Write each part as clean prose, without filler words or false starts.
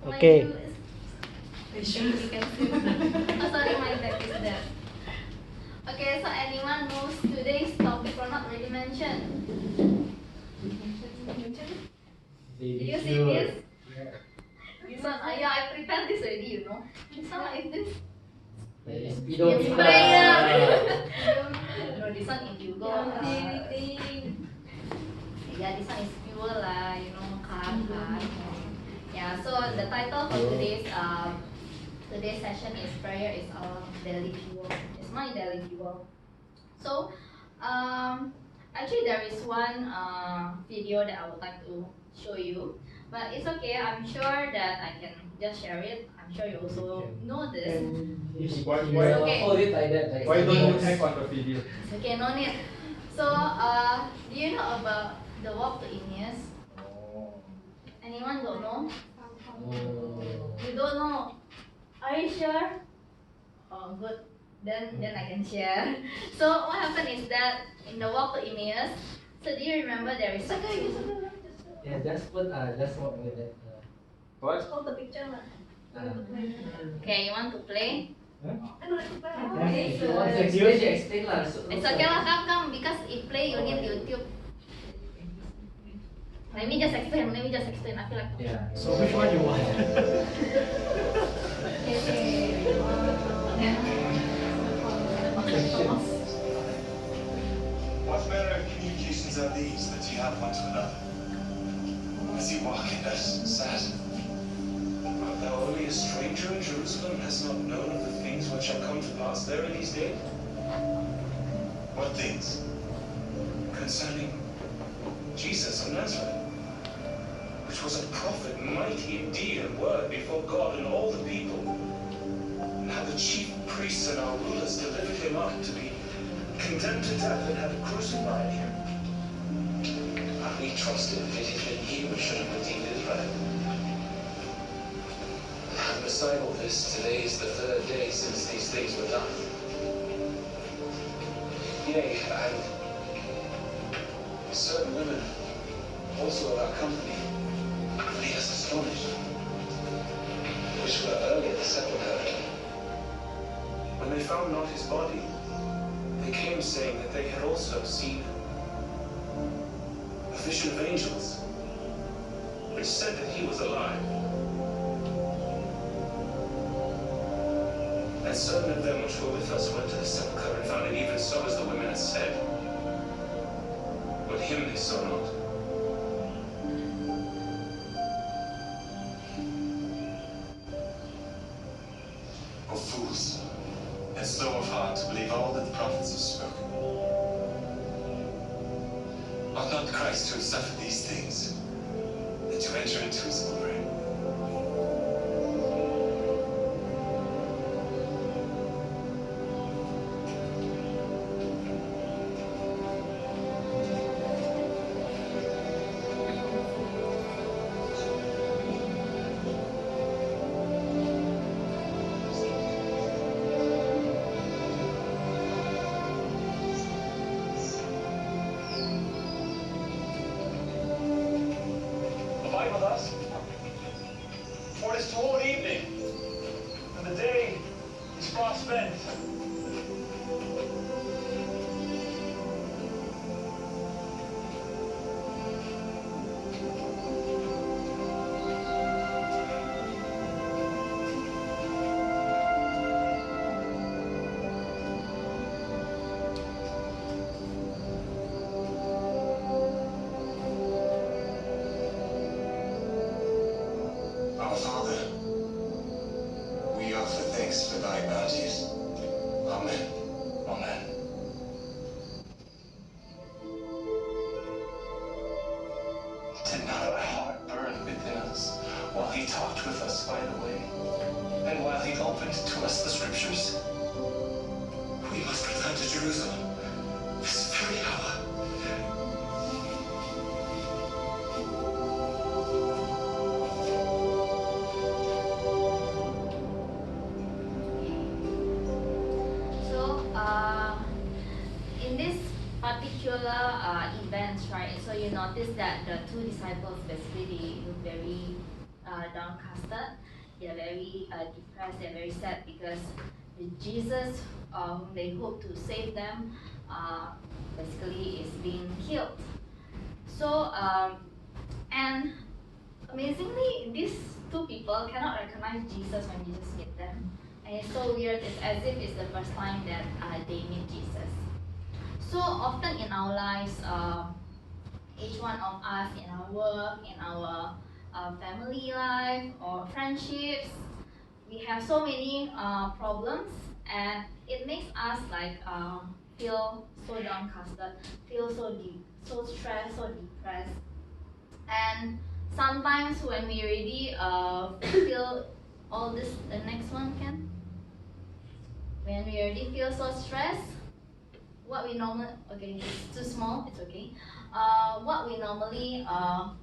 Okay. My shoes. You can see. Oh, sorry, my bag is there. Okay, so anyone knows today's topic or not already mentioned? Did you see this? This one, yeah, I prepared this already, you know. This one like this. It's prayer. No, this one indigo. Yeah, this one is fuel lah, you know, car. Yeah, so the title for today's session is prayer is our daily fuel. It's my daily fuel. So, actually there is one video that I would like to show you, but it's okay. I'm sure that I can just share it. I'm sure you also know this. Why Okay. hold it like that? Like Why don't you Okay. hack on the video? It's okay, no need. So, do you know about the walk to Emmaus? Anyone don't know? You don't know? Are you sure? Oh, good. Then I can share. So what happened is that in the walk to Emmaus, so do you remember there is Yeah, just walk with that. What? hold the picture lah. Okay, you want to play? If you want to explain, you explain lah. It's okay lah, come because if play you need YouTube. Let me just explain. I feel like Yeah. So which one you want? What manner of communications are these that you have one to another? As you walk in that sad, art thou only a stranger in Jerusalem, and hast not known of the things which shall come to pass there in these days? What things? Concerning Jesus of Nazareth, which was a prophet, mighty in deed and word before God and all the people, and how the chief priests and our rulers delivered him up to be condemned to death and have crucified him. And we trusted that it had been he which should have redeemed Israel. And beside all this, today is the third day since these things were done. Yea, and certain women also of our company made us astonished, which were early at the sepulchre. When they found not his body, they came saying that they had also seen a vision of angels, which said that he was alive. And certain of them which were with us went to the sepulchre and found it even so as the women had said. But him they saw not. O fools, and slow of heart to believe all that the prophets have spoken. Ought not Christ to have suffered these things, and to enter into his glory? Abide with us, for it is toward evening, and the day is far spent. Our Father, we offer thanks for thy bounties. Amen. Amen. Did not our heart burn within us while he talked with us by the way, and while he opened to us the scriptures? We must return to Jerusalem this very hour. So, in this particular events, right? So you notice that the two disciples basically they look very down downcasted. They're very depressed. They're very sad because Jesus, whom they hope to save them, basically is being killed. So and amazingly, these two people cannot recognize Jesus when Jesus meets them, and it's so weird. It's as if it's the first time that they meet Jesus. So often in our lives, each one of us in our work, in our family life or friendships, we have so many problems, and it makes us like feel so downcasted, feel so deep, so stressed, so depressed. And sometimes when we already feel all this, the next one can. When we already feel so stressed, what we normally, okay, it's too small, it's okay. What we normally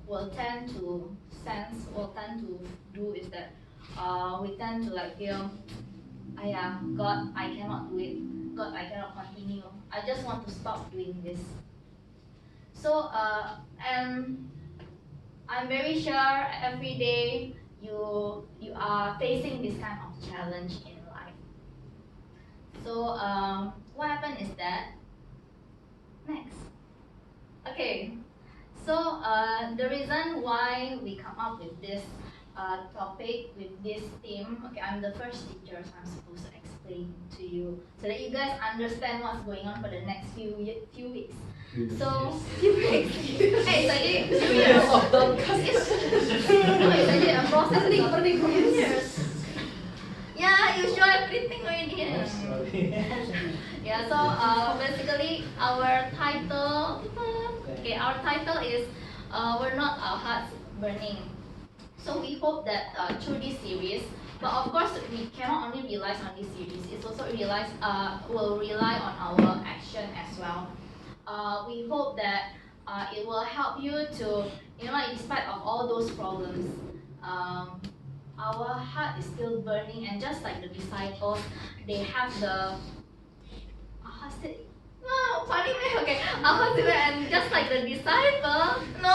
will tend to sense, will tend to do is that we tend to like feel, yeah, God, I cannot do it. God, I cannot continue. I just want to stop doing this. So, and I'm very sure every day you are facing this kind of challenge in life. So what happened is that next. Okay, so the reason why we come up with this topic, with this theme. Okay, I'm the first teacher, so I'm supposed to explain to you so that you guys understand what's going on for the next few weeks. So, few weeks. Hey, tadi Years of downcast. it's tadi a process years. Yeah, you show everything already. Yeah, so basically our title, okay, our title is We're Not Our Hearts Burning. So we hope that through this series, but of course we cannot only rely on this series. It's also will rely on our action as well. We hope that it will help you to, like, despite of all those problems, our heart is still burning, and just like the disciples, they have the no, funny man. Okay, and just like the disciple, no,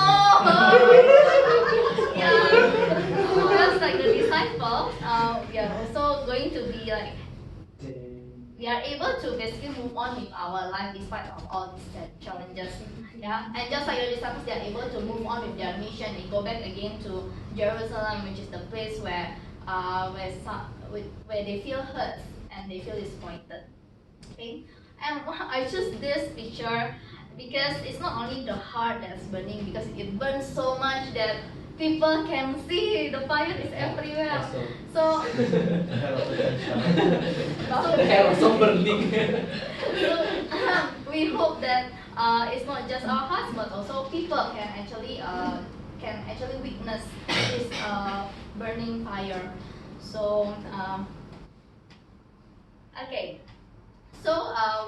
yeah, just like the disciple, we are also going to be like, we are able to basically move on with our life despite of all these challenges. Yeah, and just like the disciples, they are able to move on with their mission. They go back again to Jerusalem, which is the place where they feel hurt and they feel disappointed. Okay, and I choose this picture because it's not only the heart that's burning, because it burns so much that people can see the fire is everywhere. So The hair also burning. so we hope that it's not just our hearts, but also people can actually witness this burning fire. So okay. So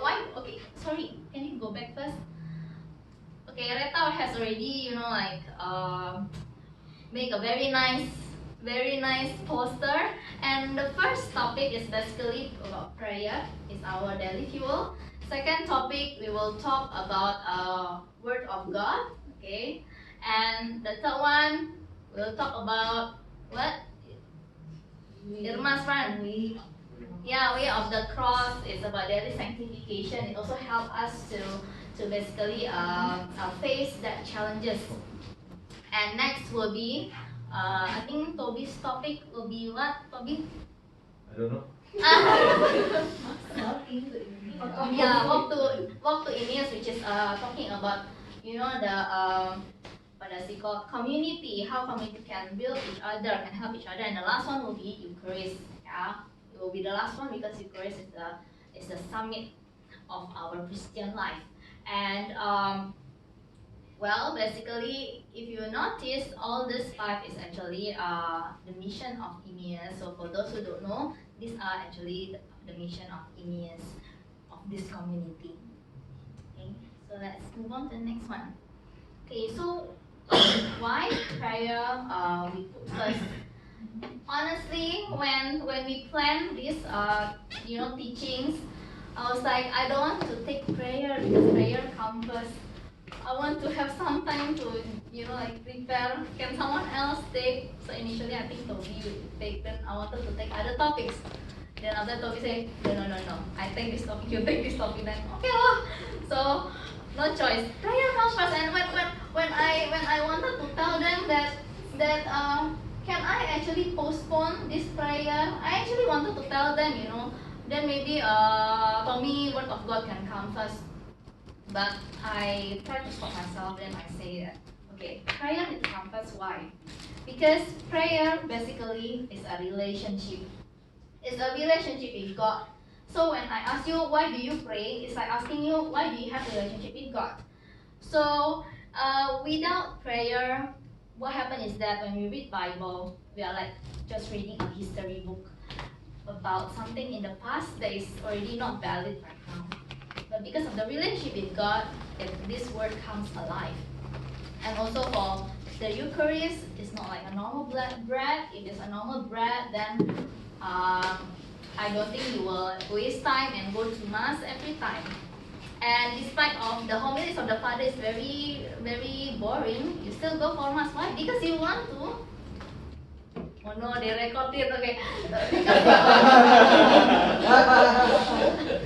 why? Okay, sorry. Can you go back first? Okay, Reta has already make a very nice poster. And the first topic is basically about prayer. It's our daily fuel. Second topic, we will talk about Word of God. Okay, and the third one, we'll talk about what? Irma's friend. Yeah, way of the cross is about daily sanctification. It also helps us to basically face that challenges. And next will be, I think Toby's topic will be what, Toby? I don't know. Yeah, walk to Emmaus, which is talking about, the what does it call, community, how community can build each other, can help each other. And the last one will be Eucharist. Yeah, it will be the last one because Eucharist is the summit of our Christian life. And well, basically, if you notice, all these five is actually the mission of Emmaus. So for those who don't know, these are actually the mission of Emmaus, of this community. Okay, so let's move on to the next one. Okay, so why prayer we put first? Honestly, when we plan these teachings, I was like, I don't want to take prayer because prayer comes first. I want to have some time to like prepare. Can someone else take? So initially I think Toby would take. Then I wanted to take other topics. Then after Toby say, no. I take this topic. You take this topic. Then okay lah. So no choice. Prayer comes first. And when I wanted to tell them that can I actually postpone this prayer? I actually wanted to tell them, then maybe Tommy word of God can come first. But I try to stop myself. Then I say that okay, prayer needs to come first. Why? Because prayer basically is a relationship. It's a relationship with God. So when I ask you why do you pray, it's like asking you why do you have a relationship with God. So without prayer, what happens is that when we read Bible, we are like just reading a history book about something in the past that is already not valid right now. But because of the relationship with God, this word comes alive. And also for the Eucharist, it's not like a normal bread. If it's a normal bread, then I don't think you will waste time and go to Mass every time. And despite of the homilies of the Father is very, very boring, you still go for Mass. Why? Because you want to. Oh no, they record it. Okay.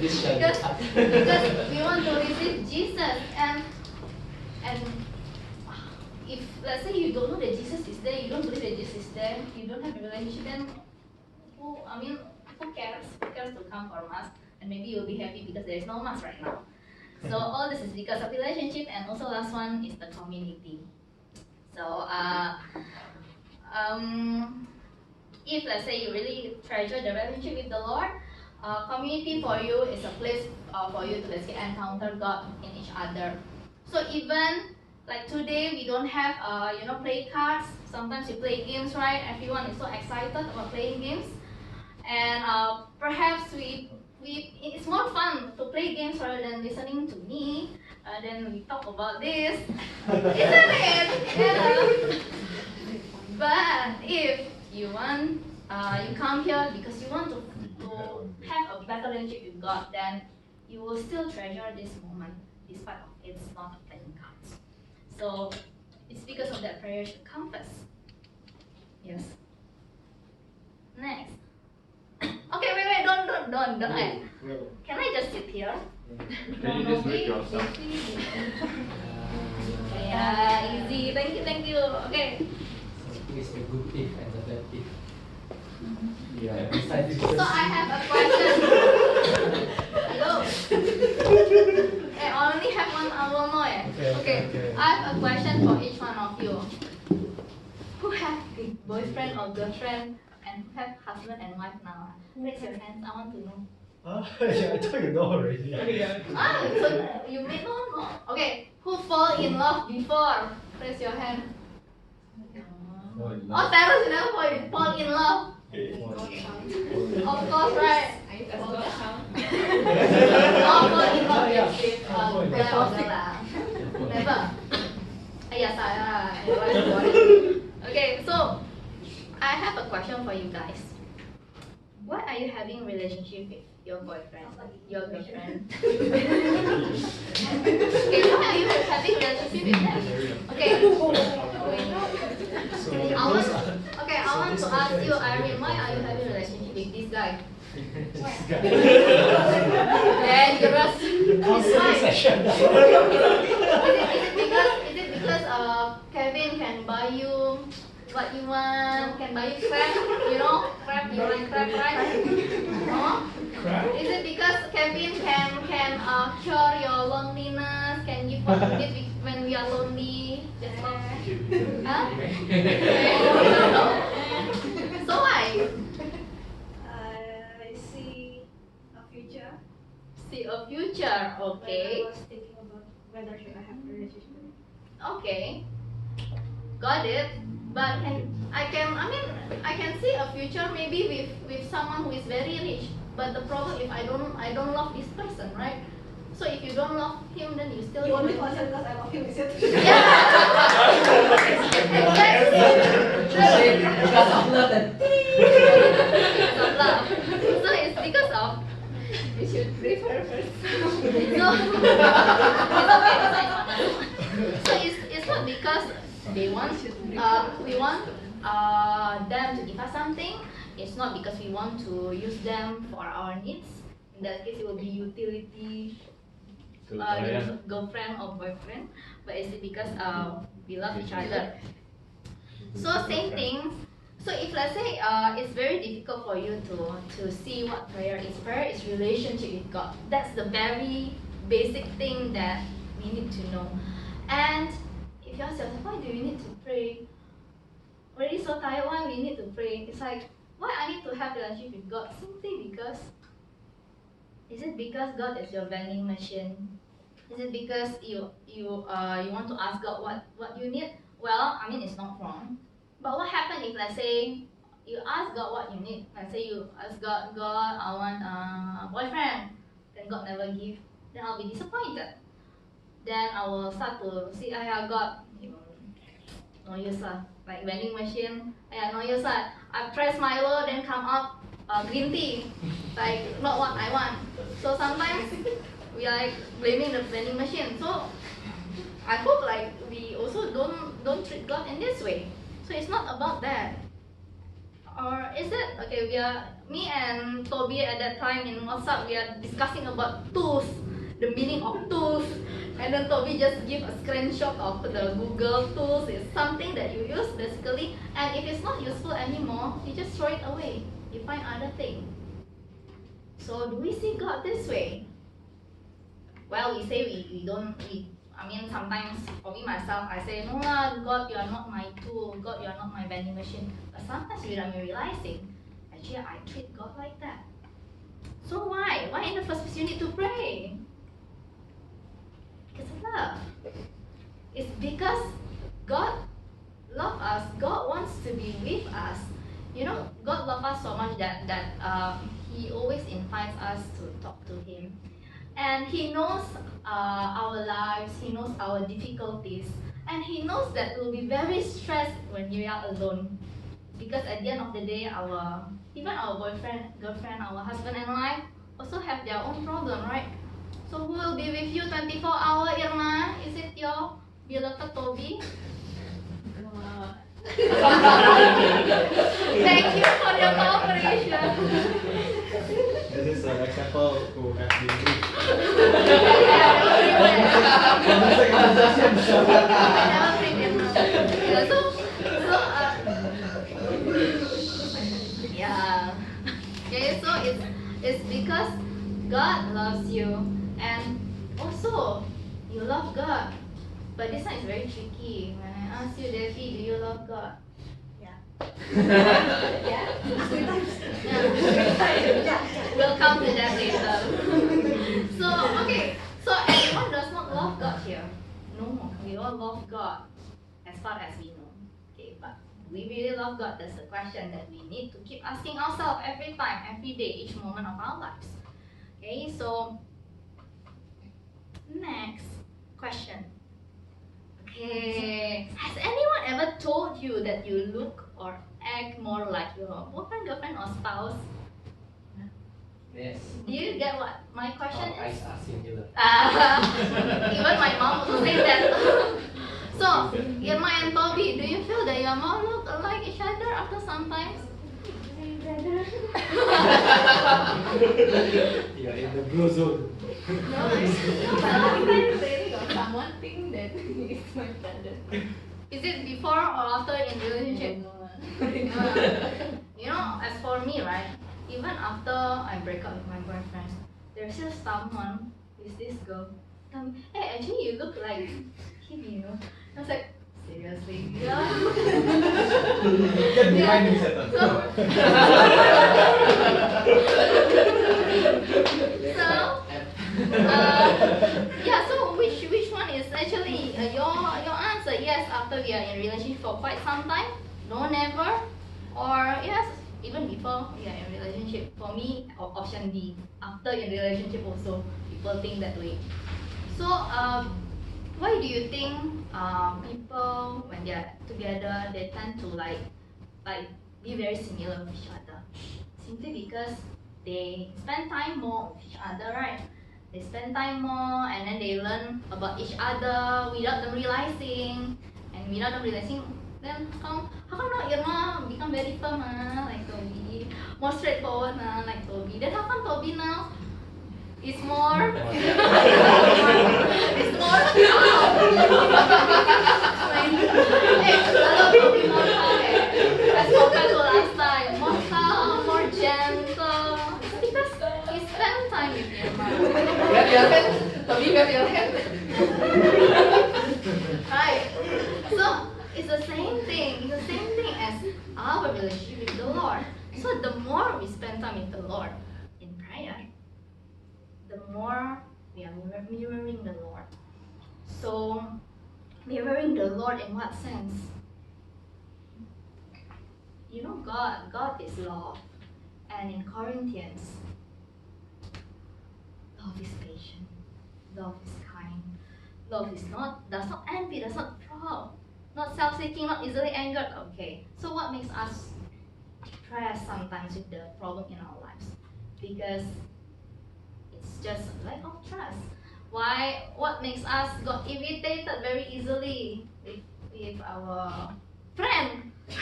Because we want to receive Jesus, and if let's say you don't know that Jesus is there, you don't believe that Jesus is there, you don't have a relationship, then who cares? Who cares to come for Mass? And maybe you'll be happy because there is no Mass right now. So all this is because of relationship, and also last one is the community. So if let's say you really treasure the relationship with the Lord, community for you is a place for you to let's say encounter God in each other. So even like today we don't have play cards. Sometimes you play games, right? Everyone is so excited about playing games, and perhaps it's more fun to play games rather than listening to me. Then we talk about this, isn't it? Yeah. But if you want, you come here because you want to have a better relationship with God, then you will still treasure this moment, despite of it's not playing cards. So it's because of that prayer should come first. Yes. Next. Okay, wait, don't. Can I just sit here? Can you just do it yourself? Yeah, easy. Thank you. Okay. Who is the good thief and the bad thief? Yeah. Besides So I have a question. Hello. I only have 1 hour more. Okay. I have a question for each one of you. Who have a boyfriend or girlfriend and who have husband and wife now? Raise your hands. I want to know. Yeah, I thought you know already. So you may not know. Okay. Who fall in love before? Raise your hand. Oh, Terus you never fall in love. Of course, right? Oh, fall in love with never. Yes, okay, so I have a question for you guys. Why are you having relationship with your boyfriend, your girlfriend? Okay, why are you having relationship with them? I want to ask you, Irene, why are you having a relationship with this guy? Dangerous. Is it because Kevin can buy you what you want, can buy you crab, crab, you like crab, right? No? Is it because Kevin can cure your loneliness, can give what you need when we are lonely? Just huh? So why? I see a future. See a future, okay. I was thinking about whether should I have a relationship with him. Okay, got it. But I can see a future maybe with someone who is very rich. But the problem if I don't love this person, right? So if you don't love him, then you still. You only concerned because I love him, is it? Yeah. because of love and Because of love. So it's because of. You should prefer first. So it's not because give us something, it's not because we want to use them for our needs. In that case, it will be utility, girlfriend or boyfriend, but it's because we love each other. So same thing. So if let's say it's very difficult for you to see what prayer is. Prayer is relationship with God. That's the very basic thing that we need to know. And if you ask yourself, why do we need to pray? Already so tired, why we need to pray? It's like, why I need to have a relationship with God? Simply because, is it because God is your vending machine? Is it because you want to ask God what you need? Well, I mean, it's not wrong. But what happens if, let's say, you ask God what you need? Let's say you ask God, I want a boyfriend. Then God never give. Then I'll be disappointed. Then I will start to see, God, no use lah. Like vending machine, no use lah. I press Milo, then come up green tea. Like, not what I want. So sometimes we are like blaming the vending machine. So I hope like we also don't treat God in this way. So it's not about that. Or is it okay? Me and Toby at that time in WhatsApp, we are discussing about tools, the meaning of tools, and then Toby just give a screenshot of the Google tools. It's something that you use basically, and if it's not useful anymore, you just throw it away. You find other thing. So do we see God this way? Well, we say we don't. I mean, sometimes for me myself, I say, no lah, God, you are not my tool. God, you are not my vending machine. But sometimes without me realizing, actually, I treat God like that. So why? Why in the first place you need to pray? Because of love. It's because God loves us. God wants to be with us. You know, God loves us so much that He always invites us to talk to Him. And He knows our lives, He knows our difficulties, and He knows that we'll be very stressed when we are alone. Because at the end of the day, even our boyfriend, girlfriend, our husband and wife also have their own problem, right? So who will be with you 24 hours, Irma? Is it your beloved Toby? Thank you for your cooperation. This is an example who has been briefed. So it's because God loves you, and also you love God. But this one is very tricky. When I ask you, Devi, do you love God? Yeah. Yeah. We'll come to that later. So okay, so everyone does not love God here. No, we all love God as far as we know. Okay, but do we really love God? That's the question that we need to keep asking ourselves every time, every day, each moment of our lives. Okay, so next question. Okay, has anyone ever told you that you look or act more like your boyfriend, girlfriend, or spouse? Yes. Do you get what my question Eyes is? are singular. Even my mom also say that. So, Irma and Toby, do you feel that your mom look like each other after sometimes? You're in the blue zone. No, sometimes really got someone think that he's my brother. Is it before or after in relationship? You know, as for me, right? Even after I break up with my boyfriend, there's still someone with this girl. Tell me, hey, actually you look like him, you know. I was like, seriously? Yeah. Get behind me, Satan. So which one is actually your answer? Yes, after we are in relationship for quite some time. No, never. Or yes, even before we are in relationship. For me, option D. After in relationship also, people think that way. So why do you think people when they are together they tend to like be very similar with each other? Simply because they spend time more with each other, right? They spend time more and then they learn about each other without them realizing, and without them realizing, then how come not Irma become very firm like Toby, more straightforward like Toby? Then how come Toby now is more it's more calm? Like, hey, I love Toby more calm as compared to last time. More calm, more gentle. It's because he spent time with Irma. Wave your hand. Toby, wave your hand. Right. So it's the same thing. It's the same thing as our relationship with the Lord. So the more we spend time with the Lord in prayer, the more we are mirroring the Lord. So mirroring the Lord in what sense? You know, God is love. And in Corinthians, love is patient, love is kind, love does not envy, does not proud, not self-seeking, not easily angered. Okay, so what makes us stress sometimes with the problem in our lives? Because it's just lack of trust. Why? What makes us got irritated very easily with our friend? It's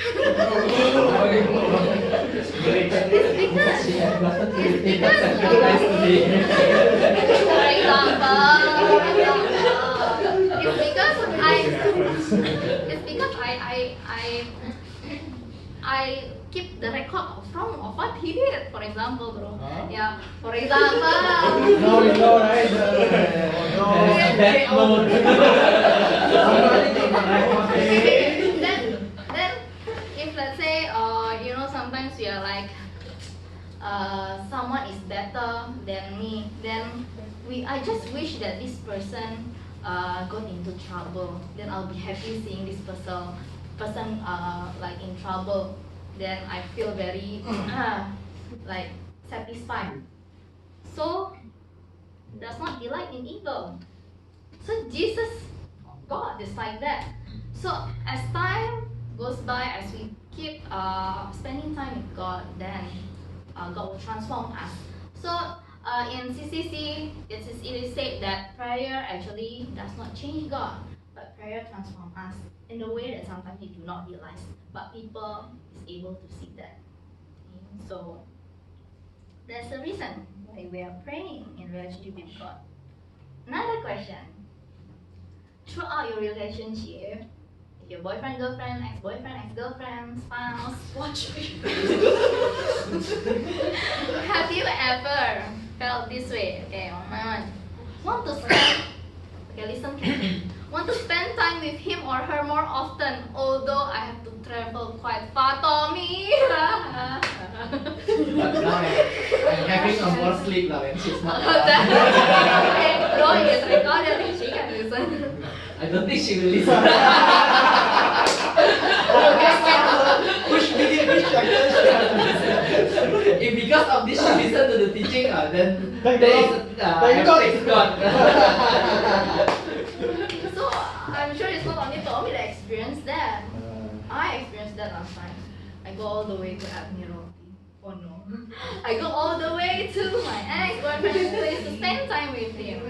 because I keep the record of what he did. For example, bro. Yeah. For example. Now we know, right? That mode. Then if let's say you know, sometimes we are like someone is better than me, then I just wish that this person got into trouble. Then I'll be happy seeing this person like in trouble. Then I feel very like satisfied. So does not delight in evil. So Jesus, God is like that. So as time goes by, as we keep spending time with God, then God will transform us. So in CCC, it is said that prayer actually does not change God, but prayer transforms us in a way that sometimes we do not realize, but people is able to see that. Okay? So that's the reason why we are praying in relationship with God. Another question: throughout your relationship, if your boyfriend, girlfriend, ex-boyfriend, ex-girlfriend, spouse, watch me. Have you ever felt this way? Okay, on my one. Want to spend listen carefully. Want to spend time with him or her more often, although I have to travel quite far, Tommy. But now I'm having a more sleep now, and she's not around. Okay, bro, it's recorded. She can listen. I don't think she will listen. Push begin, push If because of this she listen to the teaching, then Thank there God. is Thank God. thanks God. So I'm sure it's not only Tommy that experienced that. I experienced that last time. I go all the way to Admiralty. Oh no. I go all the way to my ex-boyfriend's place to spend time with him.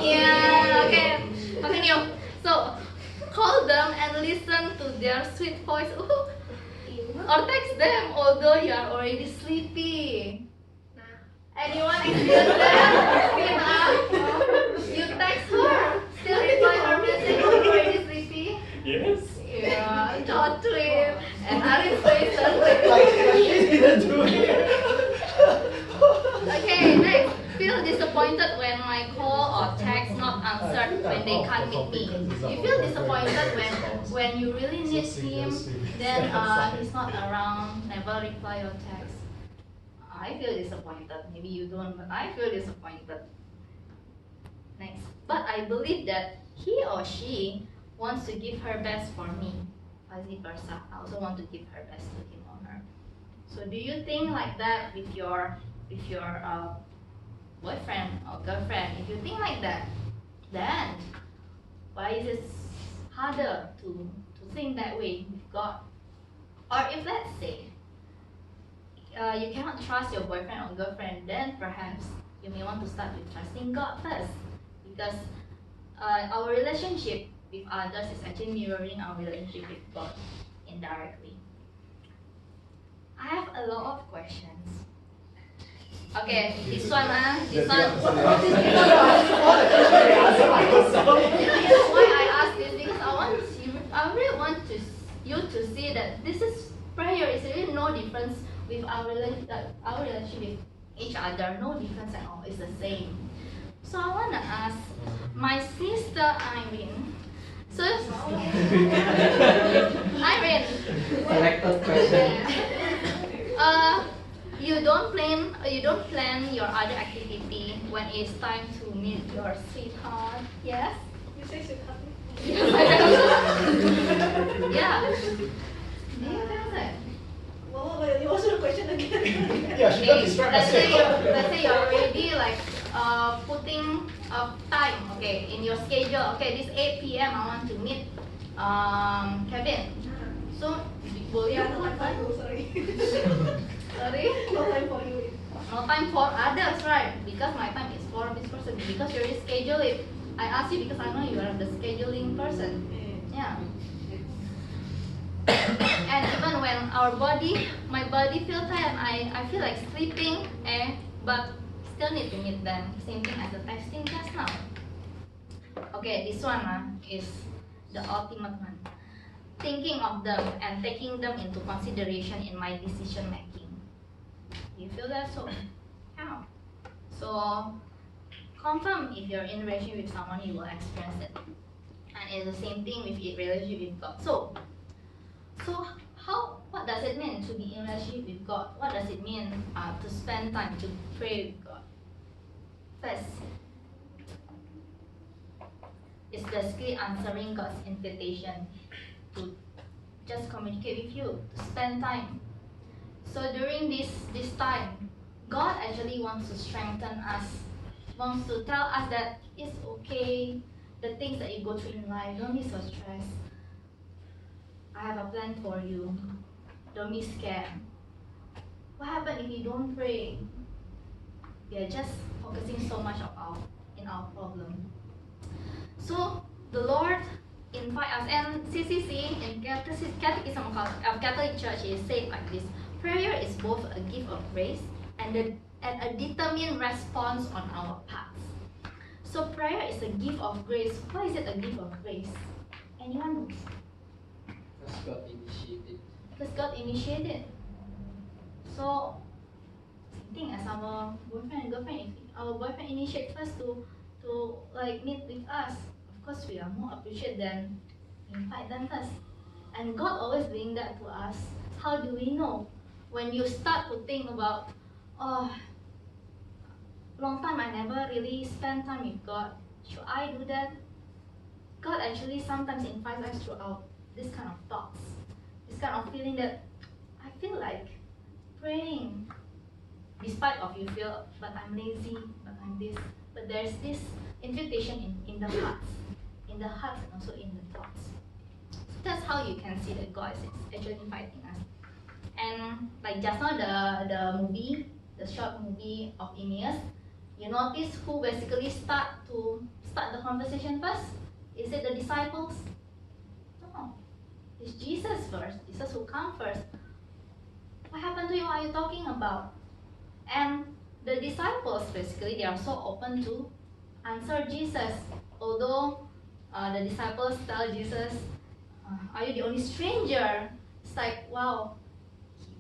Yeah, okay. Continue. So, call them and listen to their sweet voice. Ooh. Or text them although you are already sleepy. Anyone experience that? You text her, still reply her message when you're already sleepy? Yes. Yeah, not trip. And Arif's face does She didn't do it. Okay, next. Feel disappointed when my call or text not answered when they can't meet me. You feel disappointed when you really need him, then he's not around, never reply your text. I feel disappointed. Maybe you don't, but I feel disappointed. Next. But I believe that he or she wants to give her best for me. Vice versa. I also want to give her best to him or her. So do you think like that with your boyfriend or girlfriend? If you think like that, then why is it harder to think that way with God? Or if let's say you cannot trust your boyfriend or girlfriend, then perhaps you may want to start with trusting God first, because our relationship with others is actually mirroring our relationship with God indirectly. I have a lot of questions. Okay, this one, this one. You know why I ask this? Because I really want you to see that this is prayer is really no difference with our relationship with each other. No difference at all. It's the same. So I wanna ask my sister Irene. So Irene. Selected question. You don't plan your other activity when it's time to meet your sweetheart. Yes? You say sweetheart. Yes, I do. Yeah. Do you feel that? What was your question again? Yeah, she got Okay, distracted. let's say you're already like putting time, okay, in your schedule. Okay, this 8 p.m. I want to meet Kevin. So will you Yeah, no put time for you, sorry. sorry? No time for you. No time for others, right? Because my time is for this person. Because you already schedule it. I ask you because I know you are the scheduling person. Yeah. And even when my body feels tired, I feel like sleeping, but still need to meet them. Same thing as the texting just now. Okay, this one is the ultimate one. Thinking of them and taking them into consideration in my decision making. You feel that? So, yeah. So, confirm if you're in a relationship with someone, you will experience it. And it's the same thing with a relationship with God. So what does it mean to be in a relationship with God? What does it mean to spend time to pray with God? First, it's basically answering God's invitation to just communicate with you, to spend time. So during this time, God actually wants to strengthen us, wants to tell us that it's okay, the things that you go through in life, don't be so stressed. I have a plan for you. Don't be scared. What happens if you don't pray? We are just focusing so much in our problem. So the Lord invite us, and CCC in Catechism of Catholic Church is said like this: prayer is both a gift of grace and a determined response on our parts. So prayer is a gift of grace. Why is it a gift of grace? Anyone knows? Because God initiated. Because God initiated. So, same thing as our boyfriend and girlfriend. If our boyfriend initiates us to like meet with us, of course we are more appreciated than invite them first. And God always doing that to us. How do we know? When you start to think about, oh, long time I never really spent time with God. Should I do that? God actually sometimes invites us throughout this kind of thoughts, this kind of feeling that I feel like praying, despite of you feel, but I'm lazy, but I'm this. But there's this invitation in the hearts and also in the thoughts. So that's how you can see that God is actually inviting us. And like just now the short movie of Aeneas, you notice who basically start the conversation first? Is it the disciples? No. It's Jesus first. Jesus who come first. What happened to you? What are you talking about? And the disciples basically they are so open to answer Jesus. Although the disciples tell Jesus, "Are you the only stranger?" It's like wow,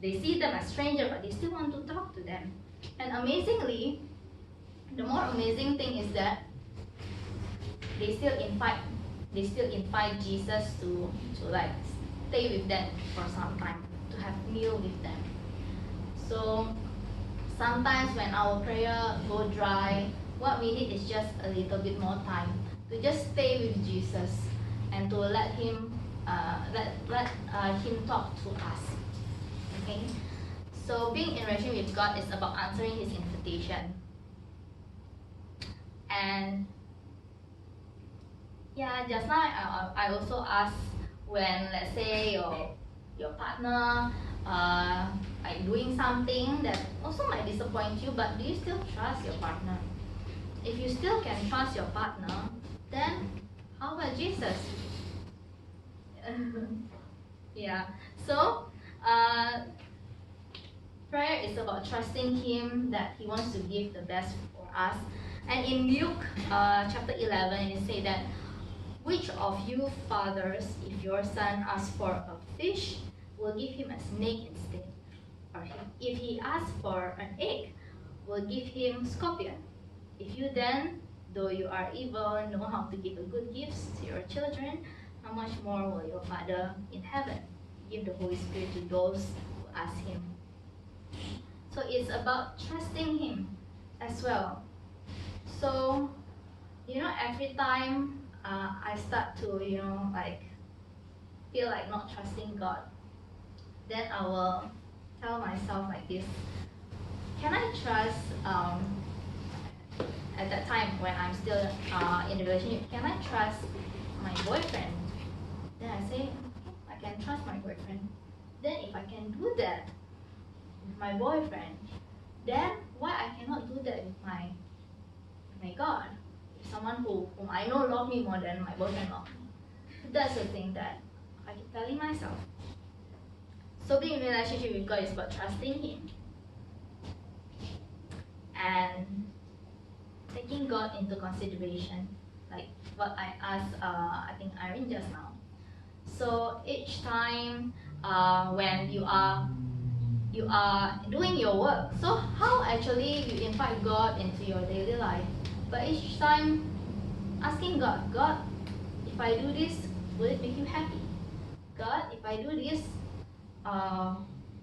they see them as stranger, but they still want to talk to them. And amazingly, the more amazing thing is that they still invite Jesus to like stay with them for some time, to have meal with them. So sometimes when our prayer go dry, what we need is just a little bit more time to just stay with Jesus and to let him him talk to us. Okay. So being in relationship with God is about answering his invitation. And yeah, just now I also asked when let's say your partner like doing something that also might disappoint you, but do you still trust your partner? If you still can trust your partner, then how about Jesus? Yeah. So, uh, prayer is about trusting Him that He wants to give the best for us. And in Luke chapter 11, it says that, which of you fathers, if your son asks for a fish, will give him a snake instead? Or if he asks for an egg, will give him scorpion? If you then, though you are evil, know how to give a good gifts to your children, how much more will your Father in heaven give the Holy Spirit to those who ask Him? So it's about trusting Him as well. So, every time I start to, feel like not trusting God, then I will tell myself like this: can I trust? At that time when I'm still in the relationship, can I trust my boyfriend? Then I say, I can trust my boyfriend. Then if I can do that with my boyfriend, then why I cannot do that with my God? Someone whom I know love me more than my boyfriend love me. That's the thing that I keep telling myself. So being in a relationship with God is about trusting Him and taking God into consideration, like what I asked, I think Irene just now. So each time when you are doing your work, so how actually you invite God into your daily life? But each time asking God, if I do this, will it make you happy? God, if I do this,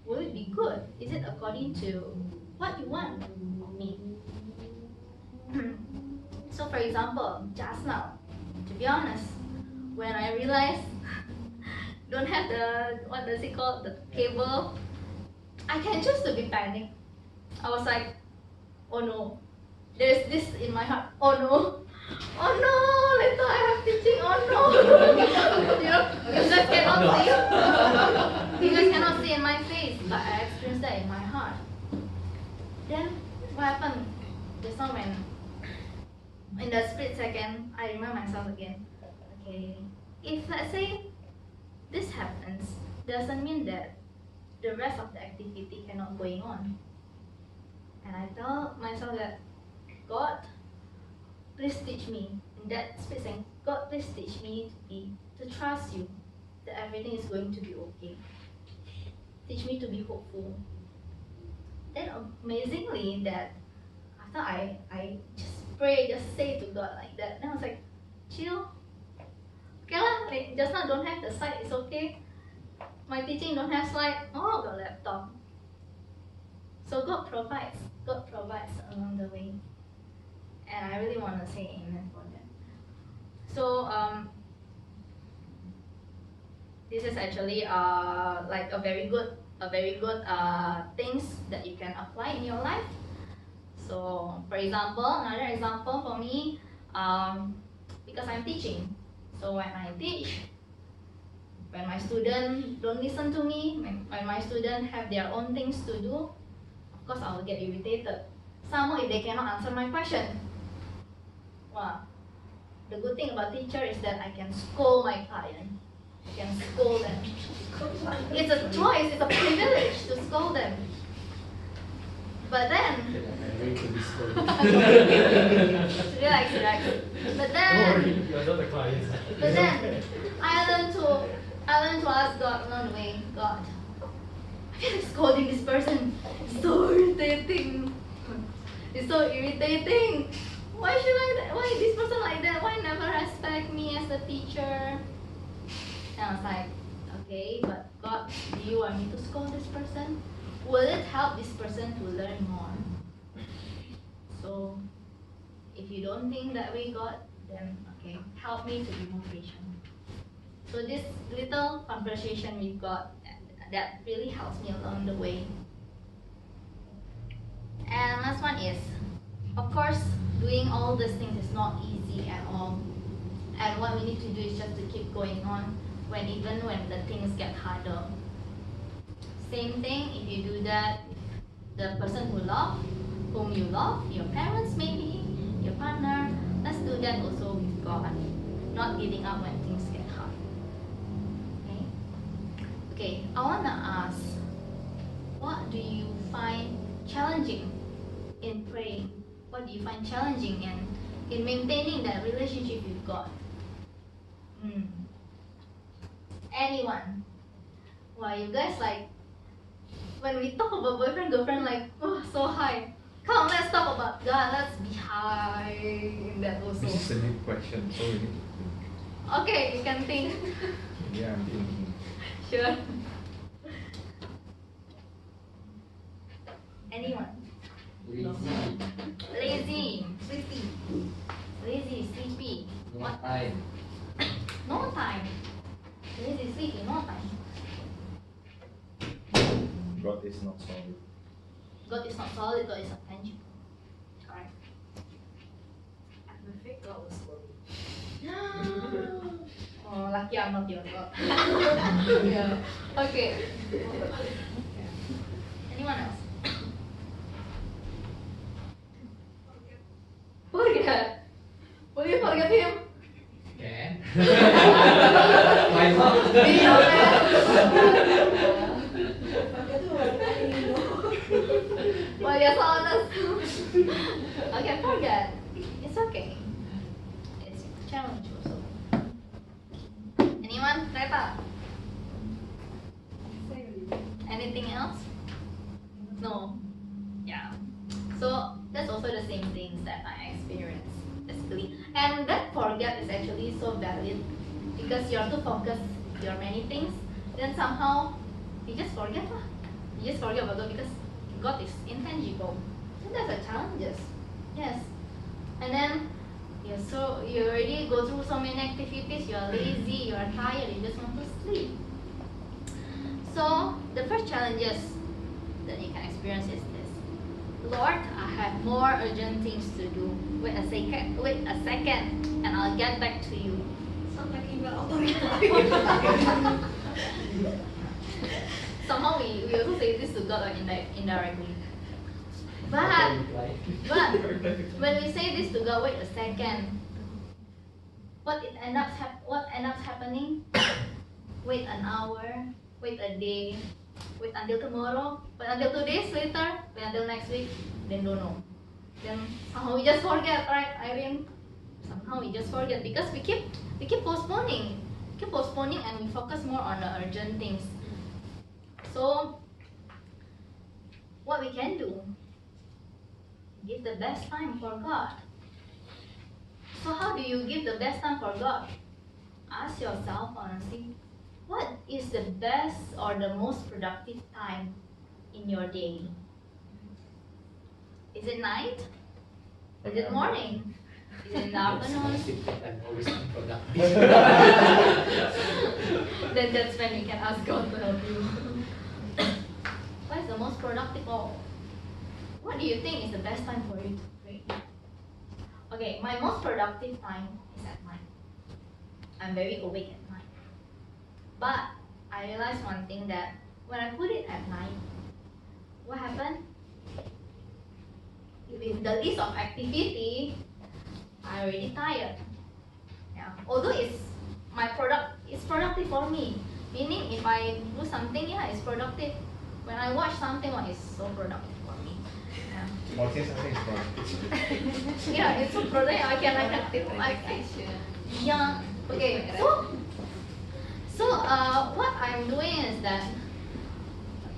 will it be good? Is it according to what you want of me? So for example, just now, to be honest, when I realized don't have the, what does it called, the cable, I can choose to be panicked. I was like, oh no, there's this in my heart, oh no, later I have teaching, oh no. You guys cannot see. You guys cannot see in my face, but I experienced that in my heart. Then what happened? Just now when in the split second, I remind myself again, okay, if let's say this happens, doesn't mean that the rest of the activity cannot going on. And I tell myself that, God, please teach me. In that split second, God, please teach me to trust you, that everything is going to be okay. Teach me to be hopeful. Then amazingly, that after I just pray, just say to God like that, then I was like, chill. Okay lah, like just now don't have the slide, it's okay. My teaching don't have slide, oh, got laptop. So God provides along the way. And I really want to say amen for that. So this is actually like a very good things that you can apply in your life. So for example, another example for me, because I'm teaching. So when I teach, when my student don't listen to me, when my student have their own things to do, of course I will get irritated. Some more if they cannot answer my question. Wow. The good thing about teacher is that I can scold my client. I can scold them. It's a choice, it's a privilege to scold them. But then relax. But then You're not the client. But then I learned to ask God along the way, God, I feel like scolding this person. It's so irritating. It's so irritating. Why this person like that? Why never respect me as a teacher? And I was like, okay, but God, do you want me to scold this person? Will it help this person to learn more? So if you don't think that way, God, then okay, help me to be more patient. So this little conversation with God, that really helps me along the way. And last one is, of course, doing all these things is not easy at all. And what we need to do is just to keep going on even when the things get harder. Same thing, if you do that, the person whom you love, your parents maybe, your partner, let's do that also with God. Not giving up when things get hard. Okay? Okay, I wanna ask, what do you find challenging in praying? What do you find challenging in maintaining that relationship you've got? Anyone? Why you guys like when we talk about boyfriend girlfriend like oh so high. Come on, let's talk about God. Let's be high in that also. This is a deep question, so we need to think. Okay, you can think. Yeah, I'm thinking. Sure. Anyone? Lazy, sleepy. Lazy, sleepy. What? time. No time. Lazy, sleepy, no time. God is not solid. God is not solid, God is not tangible. Correct. I'm afraid God was solid. Oh, lucky I'm not your God. Yeah. Okay. Anyone else? Forget. Will you forget him? Can. Why not? Be honest. Well, you're so honest. Okay, forget. It's okay. It's a challenge also. Anyone? Reta? Anything else? No. Yeah. So that's also the same things that I experienced basically. And that forget is actually so valid because you're too focused with your many things, then somehow you just forget lah. You just forget about God because God is intangible. So that's a challenges. Yes. And then you already go through so many activities, you are lazy, you are tired, you just want to sleep. So the first challenges that you can experience is this. Lord, I have more urgent things to do. Wait a second, and I'll get back to you. Sound like email authority. Somehow we also say this to God like indirectly. But when we say this to God, wait a second. What ends up happening? Wait an hour, wait a day, wait until tomorrow, wait until 2 days later, wait until next week, then don't know. Then somehow we just forget, right, Irene? Somehow we just forget because we keep postponing. Keep postponing and we focus more on the urgent things. So what we can do? Give the best time for God. So how do you give the best time for God? Ask yourself honestly, what is the best or the most productive time in your day? Is it night? Is it morning? Is it in the afternoon? I'm always unproductive. Then that's when you can ask God to help you. What is the most productive or what do you think is the best time for you to pray? Okay, my most productive time is at night. I'm very awake at night. But I realized one thing that when I put it at night, what happened? With the list of activity, I already tired. Yeah. Although it's productive for me. Meaning if I do something, yeah, it's productive. When I watch something, well, it's so productive for me. Yeah. Watching something is productive. Yeah, it's so productive. I can yeah. Okay. So what I'm doing is that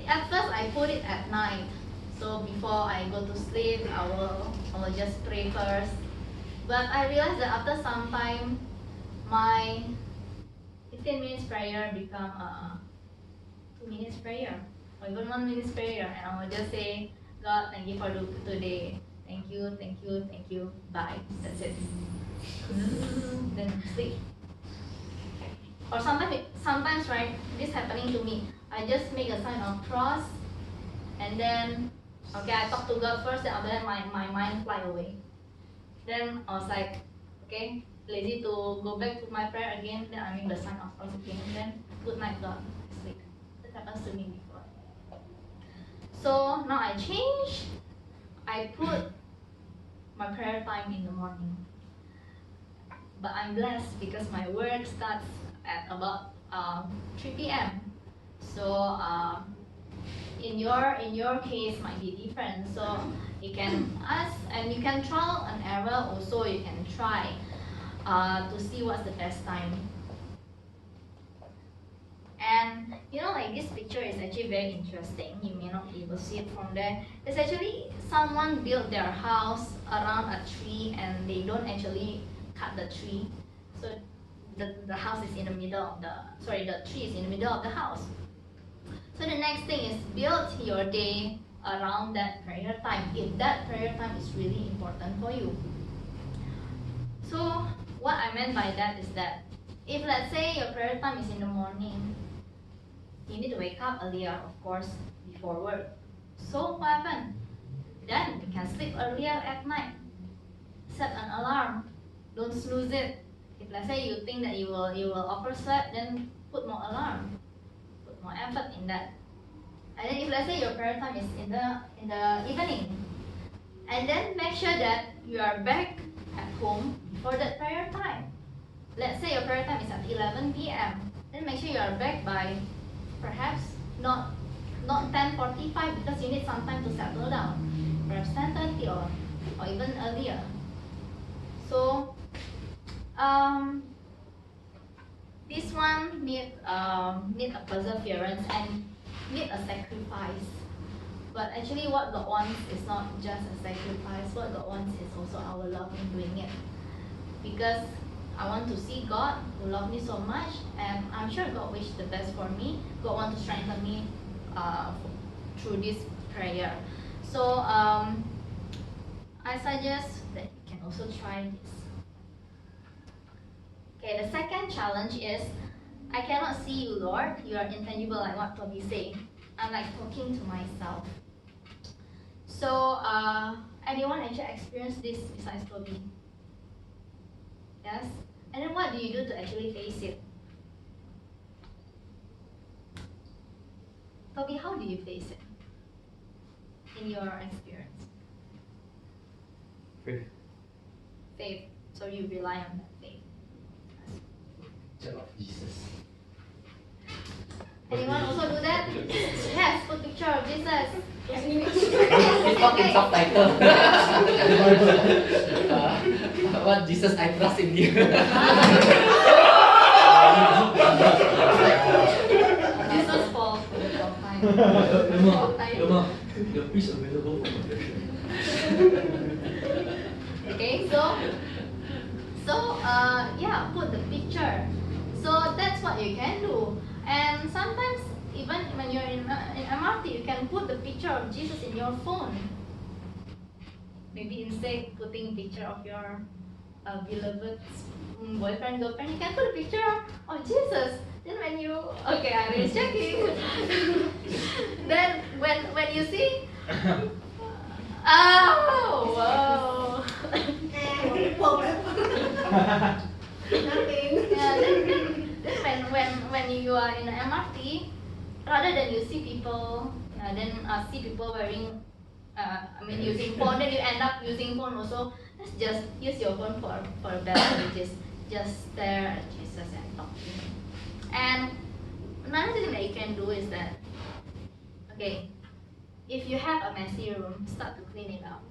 at first I put it at night. So before I go to sleep, I will just pray first. But I realized that after some time, my 15 minutes prayer become 2 minutes prayer or even 1 minute prayer, and I will just say, God, thank you for today. Thank you, thank you, thank you. Bye. That's it. Then sleep. Or sometimes right, this happening to me. I just make a sign of cross, and then okay, I talk to God first, then after that my mind fly away. Then I was like, okay, lazy to go back to my prayer again. Then I make the sign of cross again. And then good night, God. Sleep. That happens to me before. So now I change. I put my prayer time in the morning. But I'm blessed because my work starts at about 3 p.m. So in your case might be different. So you can ask and you can trial and error. Also, you can try to see what's the best time. And like this picture is actually very interesting. You may not be able to see it from there. It's actually someone built their house around a tree and they don't actually cut the tree. So the house is in the middle of the tree is in the middle of the house. So the next thing is build your day around that prayer time, if that prayer time is really important for you. So what I meant by that is that if let's say your prayer time is in the morning, you need to wake up earlier, of course, before work. So what happened? Then you can sleep earlier at night. Set an alarm. Don't snooze it. If let's say you think that you will oversleep, then put more alarm. Put more effort in that. And then if let's say your prayer time is in the evening, and then make sure that you are back at home for that prayer time. Let's say your prayer time is at 11 p.m. Then make sure you are back by perhaps not 10:45 because you need some time to settle down. Perhaps 10:30 or even earlier. So this one need a perseverance and need a sacrifice. But actually what God wants is not just a sacrifice. What God wants is also our love in doing it. Because I want to see God who loves me so much, and I'm sure God wishes the best for me. God wants to strengthen me through this prayer. So I suggest that you can also try this. Okay, the second challenge is, I cannot see you, Lord. You are intangible, like what Toby said. I'm like talking to myself. So anyone actually experienced this besides Toby? Yes? And then what do you do to actually face it? Toby, how do you face it in your experience? Faith. Faith. So you rely on that faith. Picture of Jesus. Anyone also do that? Yes, put picture of Jesus. It's not in subtitle. What Jesus, I trust in you. Jesus for time. Lemah, the piece available for conversion. Okay, so yeah, put the picture. So that's what you can do. And sometimes even when you're in MRT, you can put the picture of Jesus in your phone. Maybe instead putting a picture of your beloved boyfriend, girlfriend, you can put a picture of Jesus. Then when you I was checking. Then when you see, oh wow. Nothing. Yeah, then when you are in the MRT, rather than you see people, see people wearing, using phone, then you end up using phone also. Let's just use your phone for a better, just stare at Jesus and talk to him. And another thing that you can do is that, okay, if you have a messy room, start to clean it up.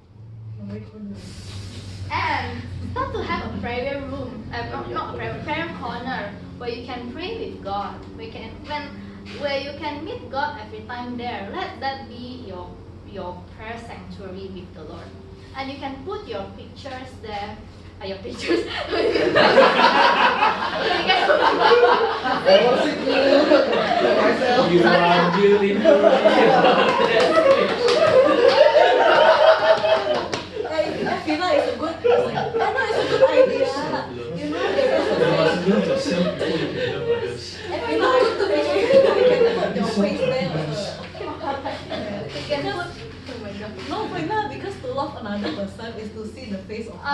And start to have a prayer room, not a prayer corner where you can pray with God. Where you can meet God every time there. Let that be your prayer sanctuary with the Lord. And you can put your pictures there. Your pictures. You are beautiful. I feel like it's a good. I know it's a good idea. You know, there's You must love yourself before you can love others. I feel like good to be you can put your face there also. You can put. Oh my God. No, why not? Because to love another person is to see the face of God.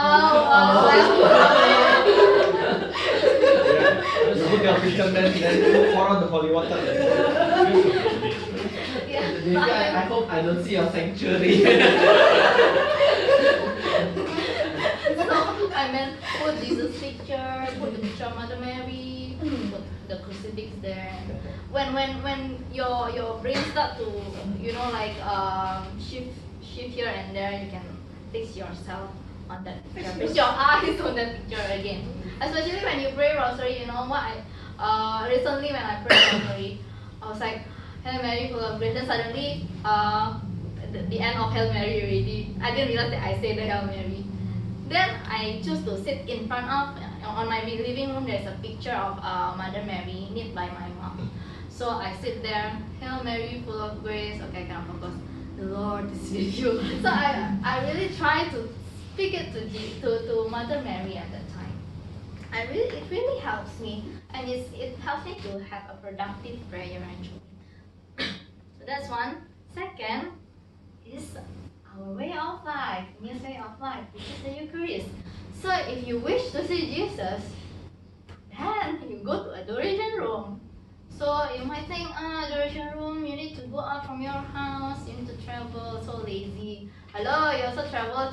Just put your picture then pour out the holy water. I hope I don't see your sanctuary. So I mean, put Jesus picture, put the picture of Mother Mary, put the crucifix there. When your brain start to shift here and there, you can fix yourself on that picture. Fix your eyes on that picture again. Especially when you pray rosary, you know what? Recently when I prayed rosary, I was like, Hail Mary, full of grace. Then suddenly, the end of Hail Mary already. I didn't realize that I said the Hail Mary. Then I choose to sit in front of, on my living room, there's a picture of Mother Mary knit by my mom. So I sit there, Hail Mary, full of grace. Okay, I cannot focus. The Lord is with you. So I really try to speak it to Mother Mary at that time. It really helps me, and it helps me to have a productive prayer actually. So that's one. Second is our way of life, Neil's way of life, which is the Eucharist. So if you wish to see Jesus, then you go to adoration room. So you might think, adoration room, you need to go out from your house, you need to travel, so lazy. Hello, you also travel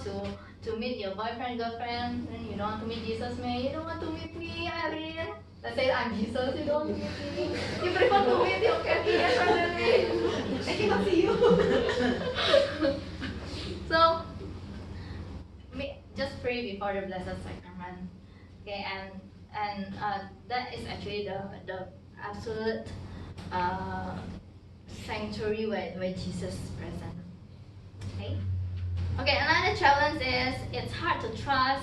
to meet your boyfriend, girlfriend, and you don't want to meet Jesus, man. You don't want to meet me, Irene. Let's say I'm Jesus, you don't want to meet me. You prefer to meet your KPS rather than me. I cannot see you. So, just pray before the Blessed Sacrament. Okay, and that is actually the absolute sanctuary where Jesus is present. Okay? Okay, another challenge is it's hard to trust